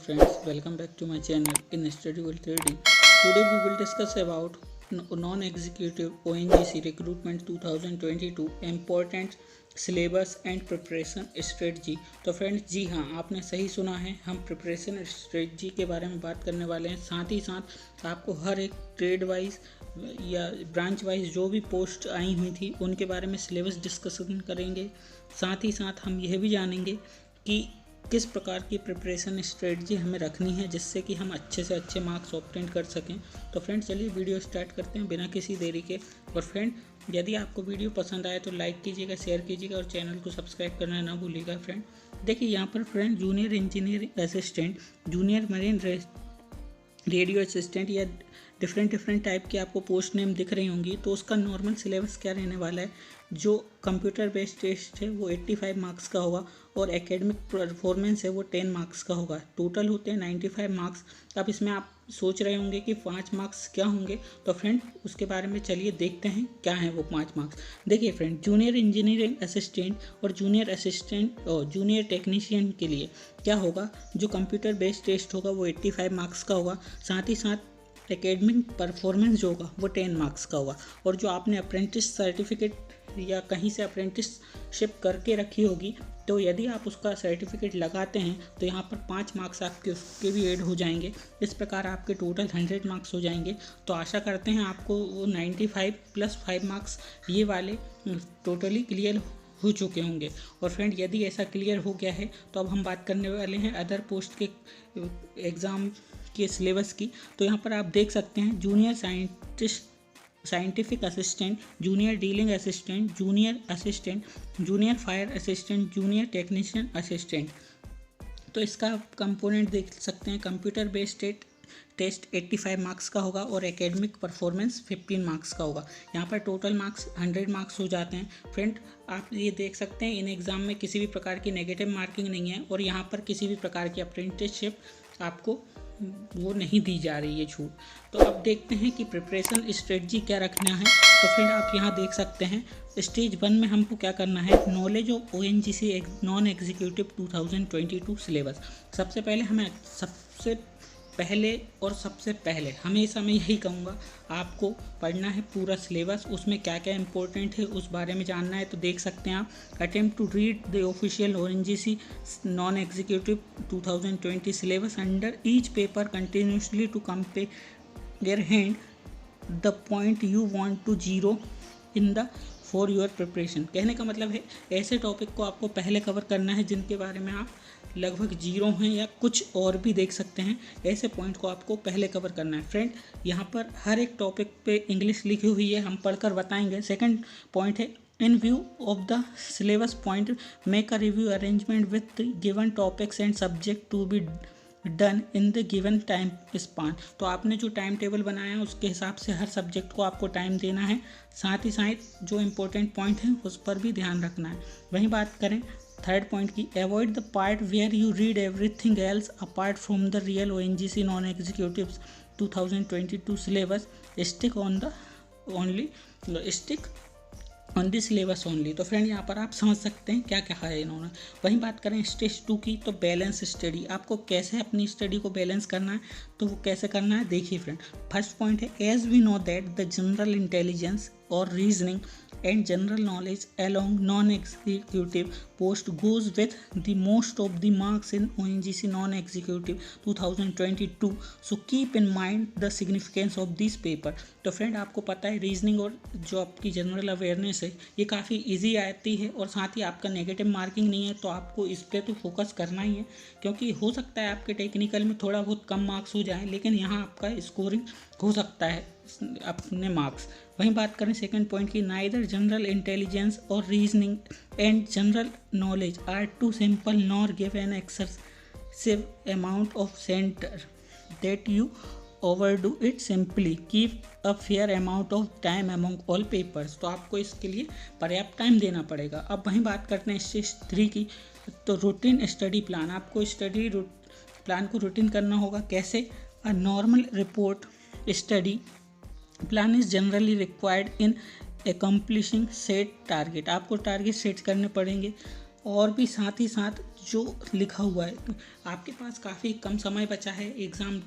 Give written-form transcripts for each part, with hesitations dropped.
friends, welcome back to my channel in Study World 3D. Today we will discuss about non-executive ONGC recruitment 2022 important syllabus and preparation strategy. तो friends जी हाँ, आपने सही सुना है, हम preparation strategy के बारे में बात करने वाले हैं। साथ ही साथ आपको हर एक ट्रेड वाइज या ब्रांच वाइज जो भी पोस्ट आई हुई थी उनके बारे में सिलेबस डिस्कशन करेंगे। साथ ही साथ हम यह भी जानेंगे कि किस प्रकार की प्रिपरेशन स्ट्रेटजी हमें रखनी है जिससे कि हम अच्छे से अच्छे मार्क्स ऑब्टेन कर सकें। तो फ्रेंड्स चलिए वीडियो स्टार्ट करते हैं बिना किसी देरी के। और फ्रेंड यदि आपको वीडियो पसंद आए तो लाइक कीजिएगा, शेयर कीजिएगा और चैनल को सब्सक्राइब करना ना भूलिएगा। फ्रेंड देखिए यहाँ पर friend junior engineering assistant, junior marine radio assistant या डिफरेंट टाइप की आपको पोस्ट नेम दिख रही होंगी। तो उसका नॉर्मल सिलेबस क्या रहने वाला है, जो कंप्यूटर बेस्ड टेस्ट है वो 85 मार्क्स का होगा और एकेडमिक परफॉर्मेंस है वो 10 मार्क्स का होगा। टोटल होते हैं 95 मार्क्स। अब इसमें आप सोच रहे होंगे कि 5 मार्क्स क्या होंगे, तो फ्रेंड उसके बारे में चलिए देखते हैं क्या है वो 5 मार्क्स। देखिए फ्रेंड, जूनियर इंजीनियरिंग असिस्टेंट और जूनियर असिस्टेंट और जूनियर टेक्नीशियन के लिए क्या होगा, जो कंप्यूटर बेस्ड टेस्ट होगा वो 85 मार्क्स का होगा। साथ ही साथ एकेडमिक परफॉर्मेंस जो होगा वो 10 मार्क्स का होगा। और जो आपने अप्रेंटिस सर्टिफिकेट या कहीं से अप्रेंटिसशिप करके रखी होगी, तो यदि आप उसका सर्टिफिकेट लगाते हैं तो यहाँ पर 5 मार्क्स आपके उसके भी ऐड हो जाएंगे। इस प्रकार आपके टोटल 100 मार्क्स हो जाएंगे। तो आशा करते हैं आपको वो 95 + 5 मार्क्स ये वाले टोटली क्लियर हो चुके होंगे। और फ्रेंड यदि ऐसा क्लियर हो गया है तो अब हम बात करने वाले हैं अदर पोस्ट के एग्ज़ाम के सिलेबस की। तो यहाँ पर आप देख सकते हैं junior scientific assistant, junior dealing assistant, junior assistant, junior fire assistant, junior technician assistant. तो इसका कंपोनेंट देख सकते हैं, कंप्यूटर बेस्ड टेस्ट 85 मार्क्स का होगा और एकेडमिक परफॉर्मेंस 15 मार्क्स का होगा। यहाँ पर टोटल मार्क्स 100 मार्क्स हो जाते हैं। फ्रेंड आप ये देख सकते हैं इन एग्ज़ाम में किसी भी प्रकार की नेगेटिव मार्किंग नहीं है और यहाँ पर किसी भी प्रकार की अप्रेंटिसशिप आपको वो नहीं दी जा रही है, छूट। तो अब देखते हैं कि प्रिपरेशन स्ट्रेटजी क्या रखना है। तो फ्रेंड आप यहाँ देख सकते हैं स्टेज 1 में हमको क्या करना है, knowledge of ONGC non executive 2022 syllabus. सबसे पहले हमेशा मैं यही कहूँगा, आपको पढ़ना है पूरा सिलेबस। उसमें क्या क्या इंपॉर्टेंट है उस बारे में जानना है। तो देख सकते हैं आप, attempt to read the official ONGC non executive 2020 syllabus under each paper continuously to compare hand the point you want to zero in the for your preparation. कहने का मतलब है ऐसे टॉपिक को आपको पहले कवर करना है जिनके बारे में आप लगभग जीरो हैं या कुछ और भी देख सकते हैं। ऐसे पॉइंट को आपको पहले कवर करना है। फ्रेंड यहाँ पर हर एक टॉपिक पे इंग्लिश लिखी हुई है, हम पढ़कर बताएंगे। सेकंड पॉइंट है, in view of the syllabus point make a review arrangement with given topics and subject to be done in the given time span. तो आपने जो टाइम टेबल बनाया है उसके हिसाब से हर सब्जेक्ट को आपको टाइम देना है। साथ ही साथ जो इम्पोर्टेंट पॉइंट हैं उस पर भी ध्यान रखना है। वहीं बात करें थर्ड पॉइंट की, avoid the part where you read everything else apart from the real ONGC non executive 2022 syllabus, stick on this syllabus only. तो फ्रेंड यहाँ पर आप समझ सकते हैं क्या कहा है इन्होंने। वहीं बात करें स्टेज 2 की, तो बैलेंस स्टडी। आपको कैसे अपनी स्टडी को बैलेंस करना है, तो वो कैसे करना है देखिए फ्रेंड। फर्स्ट पॉइंट है, as we know that the general intelligence और reasoning and general knowledge along non-executive post goes with the most of the marks in ONGC non-executive 2022, so keep in mind the significance of this paper। तो friend आपको पता है reasoning और जो आपकी general awareness है ये काफ़ी इजी आती है और साथ ही आपका नेगेटिव मार्किंग नहीं है। तो आपको इस पर तो फोकस करना ही है, क्योंकि हो सकता है आपके टेक्निकल में थोड़ा बहुत कम मार्क्स हो जाए लेकिन यहाँ आपका स्कोरिंग हो सकता है अपने मार्क्स। वहीं बात करें सेकंड पॉइंट की, नाइदर जनरल इंटेलिजेंस और reasoning and general knowledge are too simple nor give an excessive amount of centre that you overdo it, simply keep a fair amount of time among all papers. तो आपको इसके लिए पर्याप्त time देना पड़ेगा। अब वहीं बात करते हैं स्टेज 3 की, तो रूटीन स्टडी प्लान। आपको स्टडी प्लान को रूटीन करना होगा। कैसे, a normal report study plan is generally required in accomplishing set target. आपको टारगेट सेट करने पड़ेंगे। और भी साथ ही साथ जो लिखा हुआ है, आपके पास काफ़ी कम समय बचा है, एग्ज़ाम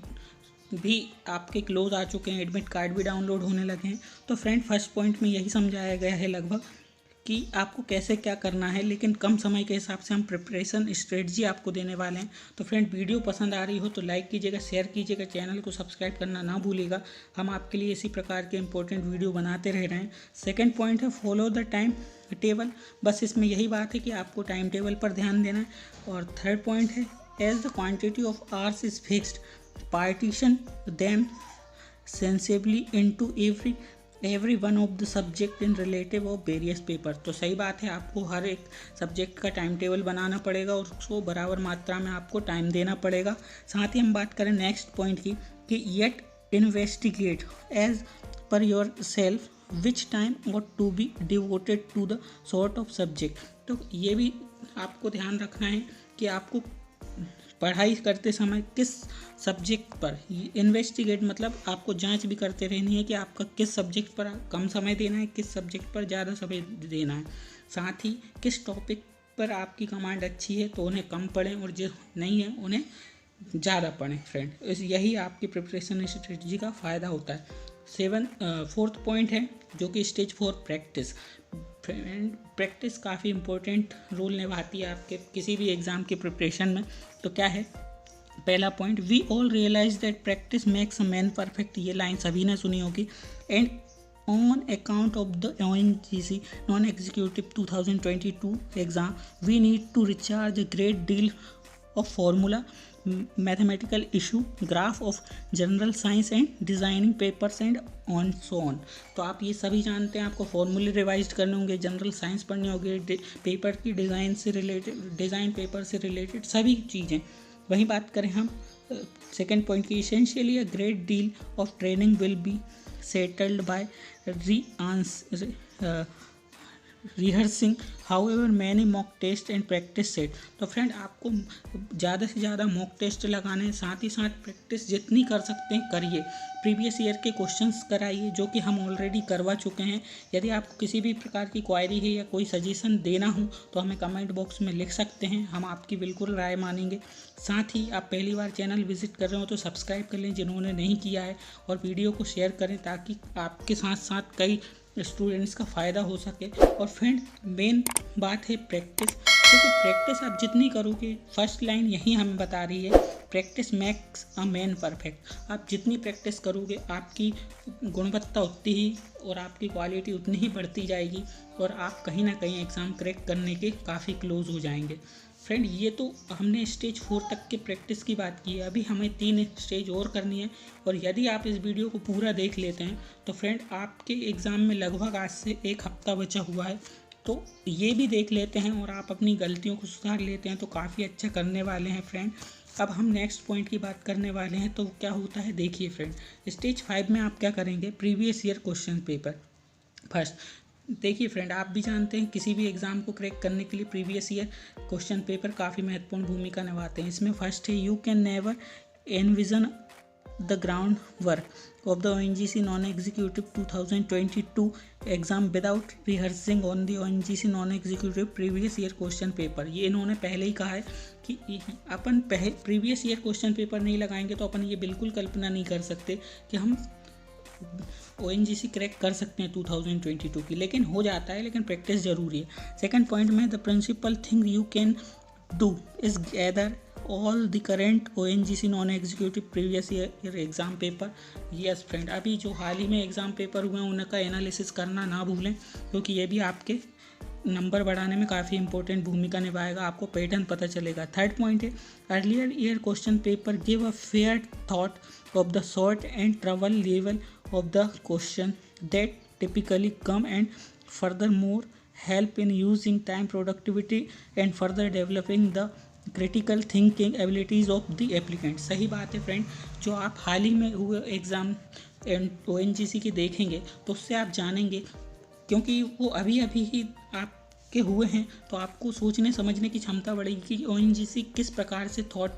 भी आपके क्लोज आ चुके हैं, एडमिट कार्ड भी डाउनलोड होने लगे हैं। तो फ्रेंड फर्स्ट पॉइंट में यही समझाया गया है लगभग कि आपको कैसे क्या करना है, लेकिन कम समय के हिसाब से हम प्रिपरेशन स्ट्रेटजी आपको देने वाले हैं। तो फ्रेंड वीडियो पसंद आ रही हो तो लाइक कीजिएगा, शेयर कीजिएगा, चैनल को सब्सक्राइब करना ना भूलिएगा। हम आपके लिए इसी प्रकार के इंपॉर्टेंट वीडियो बनाते रह रहे हैं। सेकंड पॉइंट है फॉलो द टाइम टेबल। बस इसमें यही बात है कि आपको टाइम टेबल पर ध्यान देना है। और थर्ड पॉइंट है as the quantity of hours is fixed partition them sensibly into every one of the subject in relative of various paper। तो सही बात है, आपको हर एक सब्जेक्ट का टाइम टेबल बनाना पड़ेगा और उसको बराबर मात्रा में आपको टाइम देना पड़ेगा। साथ ही हम बात करें नेक्स्ट पॉइंट की कि yet investigate as per yourself which time और to be devoted to the sort of subject. तो ये भी आपको ध्यान रखना है कि आपको पढ़ाई करते समय किस सब्जेक्ट पर, इन्वेस्टिगेट मतलब आपको जांच भी करते रहनी है कि आपका किस सब्जेक्ट पर कम समय देना है, किस सब्जेक्ट पर ज़्यादा समय देना है। साथ ही किस टॉपिक पर आपकी कमांड अच्छी है तो उन्हें कम पढ़ें और जो नहीं है उन्हें ज़्यादा पढ़ें। फ्रेंड यही आपकी प्रिपरेशन स्ट्रेटजी का फ़ायदा होता है। फोर्थ पॉइंट है जो कि स्टेज 4 प्रैक्टिस। प्रैक्टिस काफ़ी इम्पोर्टेंट रोल निभाती है आपके किसी भी एग्ज़ाम की प्रिपरेशन में। तो क्या है पहला point, we all realise that practice makes a man perfect. ये लाइन सभी ने सुनी होगी। And on account of the ONGC non executive 2022 exam we need to recharge a great deal of formula, mathematical issue, graph of general science and designing papers and so on ऑन। तो आप ये सभी जानते हैं, आपको फॉर्मूले रिवाइज करने होंगे, जनरल साइंस पढ़नी होगी, पेपर की डिज़ाइन से रिलेटेड, डिज़ाइन पेपर से रिलेटेड सभी चीज़ें। वहीं बात करें हम सेकेंड पॉइंट की, essentially a great deal of training will be settled by rehearsing however many mock test and practice set. तो फ्रेंड आपको ज़्यादा से ज़्यादा मॉक टेस्ट लगाने हैं, साथ ही साथ प्रैक्टिस जितनी कर सकते हैं करिए। प्रीवियस ईयर के क्वेश्चंस कराइए जो कि हम ऑलरेडी करवा चुके हैं। यदि आपको किसी भी प्रकार की क्वायरी है या कोई सजेशन देना हो तो हमें कमेंट बॉक्स में लिख सकते हैं, हम आपकी बिल्कुल राय मानेंगे। साथ ही आप पहली बार चैनल विजिट कर रहे हो तो सब्सक्राइब कर लें जिन्होंने नहीं किया है, और वीडियो को शेयर करें ताकि आपके साथ साथ कई स्टूडेंट्स का फ़ायदा हो सके। और फ्रेंड मेन बात है प्रैक्टिस, क्योंकि प्रैक्टिस आप जितनी करोगे, फर्स्ट लाइन यही हमें बता रही है, practice makes a man perfect. आप जितनी प्रैक्टिस करोगे आपकी गुणवत्ता उतनी ही और आपकी क्वालिटी उतनी ही बढ़ती जाएगी और आप कहीं ना कहीं एग्ज़ाम क्रैक करने के काफ़ी क्लोज हो जाएंगे। फ्रेंड ये तो हमने स्टेज 4 तक के प्रैक्टिस की बात की है, अभी हमें 3 स्टेज और करनी है। और यदि आप इस वीडियो को पूरा देख लेते हैं तो फ्रेंड आपके एग्ज़ाम में लगभग आज से 1 हफ्ता बचा हुआ है, तो ये भी देख लेते हैं और आप अपनी गलतियों को सुधार लेते हैं तो काफ़ी अच्छा करने वाले हैं। फ्रेंड अब हम नेक्स्ट पॉइंट की बात करने वाले हैं। तो क्या होता है देखिए फ्रेंड, स्टेज 5 में आप क्या करेंगे, previous year question paper. First देखिए फ्रेंड, आप भी जानते हैं किसी भी एग्ज़ाम को क्रैक करने के लिए प्रीवियस ईयर क्वेश्चन पेपर काफ़ी महत्वपूर्ण भूमिका निभाते हैं। इसमें फर्स्ट है, you can never envision the ground work of the ONGC non executive 2022 exam without rehearsing on the ONGC non executive previous year question paper. ये इन्होंने पहले ही कहा है कि अपन प्रीवियस ईयर क्वेश्चन पेपर नहीं लगाएंगे तो अपन ये बिल्कुल कल्पना नहीं कर सकते कि हम ONGC क्रैक कर सकते हैं 2022 की, लेकिन हो जाता है, लेकिन प्रैक्टिस ज़रूरी है। सेकंड पॉइंट में, the principle thing you can do is gather all the current ONGC non executive previous year exam paper. Yes friend, अभी जो हाल ही में एग्ज़ाम पेपर हुए हैं उनका एनालिसिस करना ना भूलें, क्योंकि ये भी आपके नंबर बढ़ाने में काफ़ी इंपॉर्टेंट भूमिका निभाएगा, आपको पैटर्न पता चलेगा। थर्ड पॉइंट है, earlier year question paper give a fair thought of the sort and trouble level of the question that typically come and furthermore help in using time productivity and further developing the critical thinking abilities of the applicant। सही बात है friend, जो आप हाल ही में हुए exam ONGC की देखेंगे तो उससे आप जानेंगे, क्योंकि वो अभी ही आप के हुए हैं तो आपको सोचने समझने की क्षमता बढ़ेगी कि ओएनजीसी किस प्रकार से थॉट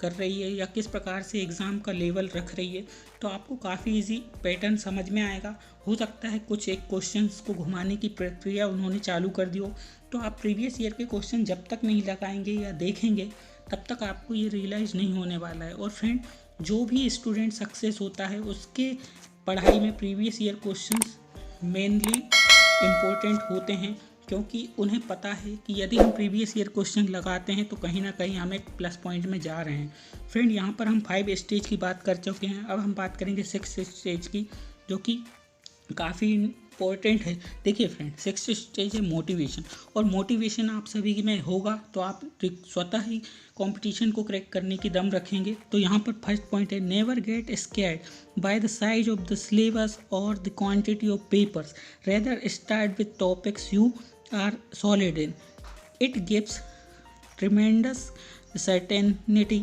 कर रही है या किस प्रकार से एग्ज़ाम का लेवल रख रही है। तो आपको काफ़ी इजी पैटर्न समझ में आएगा। हो सकता है कुछ एक क्वेश्चंस को घुमाने की प्रक्रिया उन्होंने चालू कर दी हो, तो आप प्रीवियस ईयर के क्वेश्चन जब तक नहीं लगाएंगे या देखेंगे तब तक आपको ये रियलाइज़ नहीं होने वाला है। और फ्रेंड, जो भी स्टूडेंट सक्सेस होता है उसके पढ़ाई में previous year questions mainly important होते हैं, क्योंकि उन्हें पता है कि यदि हम प्रीवियस ईयर क्वेश्चन लगाते हैं तो कहीं ना कहीं हम एक प्लस पॉइंट में जा रहे हैं। फ्रेंड, यहाँ पर हम 5 स्टेज की बात कर चुके हैं। अब हम बात करेंगे 6 स्टेज की, जो कि काफ़ी इम्पोर्टेंट है। देखिए फ्रेंड, 6 स्टेज है मोटिवेशन, और मोटिवेशन आप सभी में होगा तो आप स्वतः ही कंपटीशन को क्रैक करने की दम रखेंगे। तो यहाँ पर फर्स्ट पॉइंट है, never get scared by the size of the syllabus और the quantity of papers, rather start with topics you are solid in. It gives tremendous certainty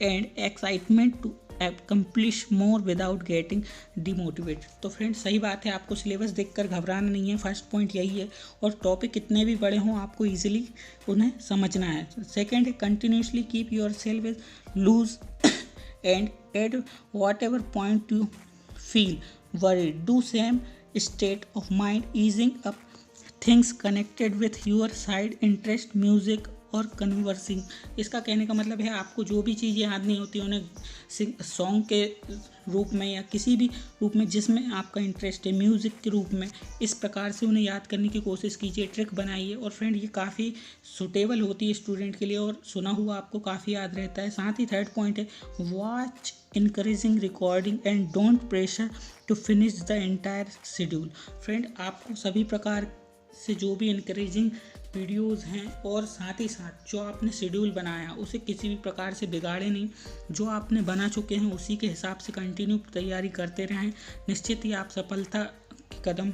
and excitement to accomplish more without getting demotivated. तो friend, सही बात है, आपको syllabus देखकर घबराना नहीं है। फर्स्ट पॉइंट यही है, और टॉपिक कितने भी बड़े हों आपको ईजिली उन्हें समझना है। सेकेंड है, continuously keep yourself loose and at whatever point you feel worried. Do same state of mind, easing up things connected with your side interest, music और कन्वर्सिंग। इसका कहने का मतलब है आपको जो भी चीज़ याद नहीं होती उन्हें सॉन्ग के रूप में या किसी भी रूप में जिसमें आपका इंटरेस्ट है, म्यूज़िक के रूप में, इस प्रकार से उन्हें याद करने की कोशिश कीजिए, ट्रिक बनाइए। और फ्रेंड, ये काफ़ी सूटेबल होती है स्टूडेंट के लिए, और सुना हुआ आपको काफ़ी याद रहता है। साथ ही थर्ड पॉइंट है, watch encouraging recording and don't pressure to finish the entire schedule. Friend, आपको सभी प्रकार से जो भी encouraging वीडियोस हैं और साथ ही साथ जो आपने शेड्यूल बनाया उसे किसी भी प्रकार से बिगाड़े नहीं। जो आपने बना चुके हैं उसी के हिसाब से कंटिन्यू तैयारी करते रहें। निश्चित ही आप सफलता के कदम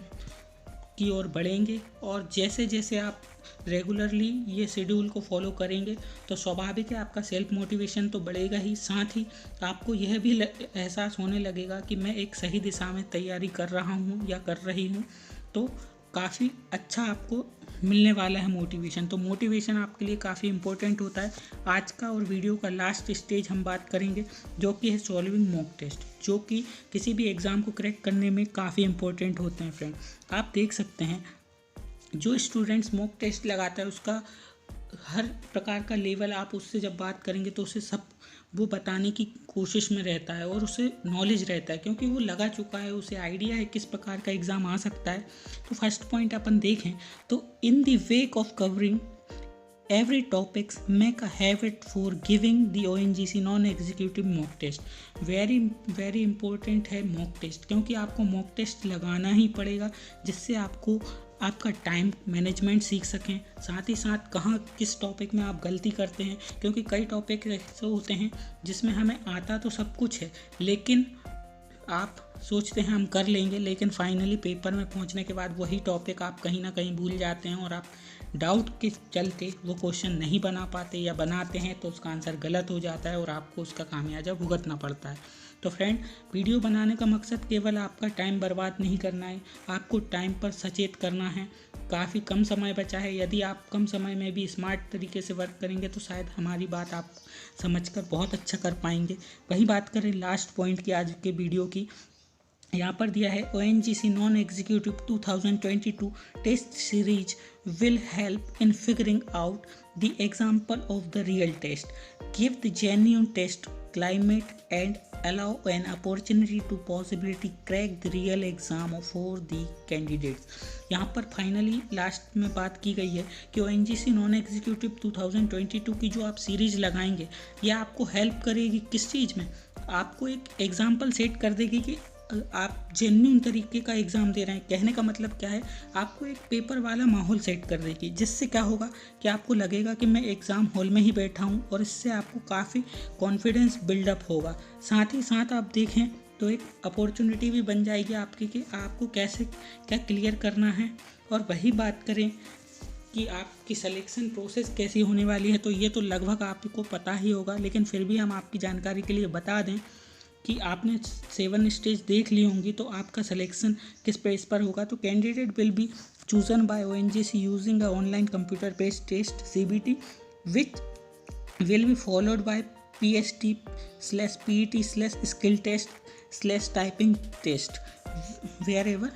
की ओर बढ़ेंगे, और जैसे जैसे आप रेगुलरली ये शेड्यूल को फॉलो करेंगे तो स्वाभाविक है आपका सेल्फ मोटिवेशन तो बढ़ेगा ही, साथ ही आपको यह भी एहसास होने लगेगा कि मैं एक सही दिशा में तैयारी कर रहा हूँ या कर रही हूँ। तो काफ़ी अच्छा आपको मिलने वाला है मोटिवेशन। तो मोटिवेशन आपके लिए काफ़ी इंपॉर्टेंट होता है। आज का और वीडियो का लास्ट स्टेज हम बात करेंगे, जो कि है सॉल्विंग मॉक टेस्ट, जो कि किसी भी एग्ज़ाम को क्रैक करने में काफ़ी इंपॉर्टेंट होते हैं। फ्रेंड, आप देख सकते हैं जो स्टूडेंट्स मॉक टेस्ट लगाता है उसका हर प्रकार का लेवल, आप उससे जब बात करेंगे तो उसे सब वो बताने की कोशिश में रहता है और उसे नॉलेज रहता है, क्योंकि वो लगा चुका है, उसे आइडिया है किस प्रकार का एग्ज़ाम आ सकता है। तो फर्स्ट पॉइंट अपन देखें तो, in the wake of covering every topics, make a habit for giving the ONGC non executive mock test. Very important है मॉक टेस्ट, क्योंकि आपको मॉक टेस्ट लगाना ही पड़ेगा, जिससे आपको आपका टाइम मैनेजमेंट सीख सकें। साथ ही साथ कहाँ किस टॉपिक में आप गलती करते हैं, क्योंकि कई टॉपिक ऐसे होते हैं जिसमें हमें आता तो सब कुछ है, लेकिन आप सोचते हैं हम कर लेंगे, लेकिन फाइनली पेपर में पहुंचने के बाद वही टॉपिक आप कहीं ना कहीं भूल जाते हैं और आप डाउट के चलते वो क्वेश्चन नहीं बना पाते, या बनाते हैं तो उसका आंसर गलत हो जाता है और आपको उसका खामियाजा भुगतना पड़ता है। तो फ्रेंड, वीडियो बनाने का मकसद केवल आपका टाइम बर्बाद नहीं करना है, आपको टाइम पर सचेत करना है। काफ़ी कम समय बचा है, यदि आप कम समय में भी स्मार्ट तरीके से वर्क करेंगे तो शायद हमारी बात आप समझकर बहुत अच्छा कर पाएंगे। वही बात करें लास्ट पॉइंट की आज के वीडियो की, यहाँ पर दिया है ONGC non executive 2022 test series will help in figuring out the example of the real test, give the genuine test climate and allow an opportunity to possibility crack the real exam for the candidates। यहाँ पर finally last में बात की गई है कि ONGC non executive 2022 की जो आप सीरीज लगाएंगे यह आपको हेल्प करेगी किस चीज़ में, आपको एक एग्जाम्पल सेट कर देगी कि आप जेन्युइन तरीके का एग्ज़ाम दे रहे हैं। कहने का मतलब क्या है, आपको एक पेपर वाला माहौल सेट कर देगी, जिससे क्या होगा कि आपको लगेगा कि मैं एग्ज़ाम हॉल में ही बैठा हूं, और इससे आपको काफ़ी कॉन्फिडेंस बिल्डअप होगा। साथ ही साथ आप देखें तो एक अपॉर्चुनिटी भी बन जाएगी आपकी कि आपको कैसे क्या क्लियर करना है। और वही बात करें कि आपकी सिलेक्शन प्रोसेस कैसी होने वाली है, तो ये तो लगभग आपको पता ही होगा, लेकिन फिर भी हम आपकी जानकारी के लिए बता दें कि आपने 7 स्टेज देख ली होंगी, तो आपका सिलेक्शन किस पेज पर होगा। तो candidate will be chosen by ONGC using a online computer based test CBT which will be followed by PST/PET/skill test/typing test wherever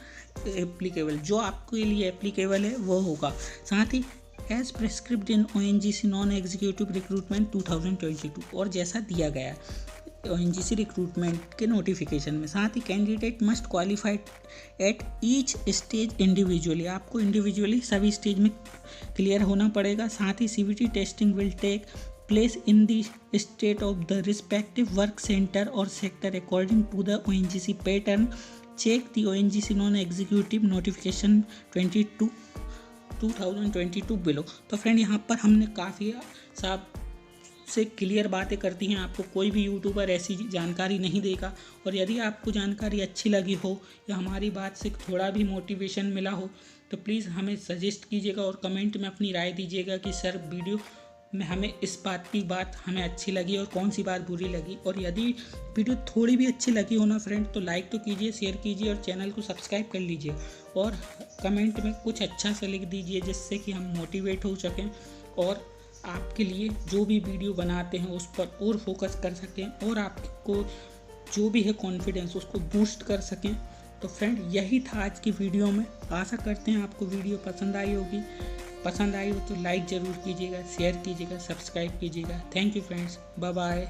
applicable, जो आपके लिए एप्लीकेबल है वो होगा। साथ ही एज प्रिस्क्रिप्ट इन ONGC नॉन एग्जीक्यूटिव रिक्रूटमेंट 2022, और जैसा दिया गया ONGC रिक्रूटमेंट के नोटिफिकेशन में। साथ ही candidate must qualified at each stage individually, आपको इंडिविजुअली सभी स्टेज में क्लियर होना पड़ेगा। साथ ही CBT testing will take place in the state of the respective work center or sector according to the ONGC pattern. Check the ONGC non-executive notification 2022 below। तो friend यहाँ पर हमने काफ़ी साफ से क्लियर बातें करती हैं, आपको कोई भी यूट्यूबर ऐसी जानकारी नहीं देगा। और यदि आपको जानकारी अच्छी लगी हो या हमारी बात से थोड़ा भी मोटिवेशन मिला हो तो प्लीज़ हमें सजेस्ट कीजिएगा और कमेंट में अपनी राय दीजिएगा कि सर वीडियो में हमें इस बात की बात हमें अच्छी लगी और कौन सी बात बुरी लगी। और यदि वीडियो थोड़ी भी अच्छी लगी हो ना फ्रेंड तो लाइक तो कीजिए, शेयर कीजिए और चैनल को सब्सक्राइब कर लीजिए और कमेंट में कुछ अच्छा सा लिख दीजिए जिससे कि हम मोटिवेट हो सकें और आपके लिए जो भी वीडियो बनाते हैं उस पर और फोकस कर सकें और आपको जो भी है कॉन्फिडेंस उसको बूस्ट कर सकें। तो फ्रेंड यही था आज की वीडियो में। आशा करते हैं आपको वीडियो पसंद आई होगी। पसंद आई हो तो लाइक ज़रूर कीजिएगा, शेयर कीजिएगा, सब्सक्राइब कीजिएगा। Thank you friends, bye bye.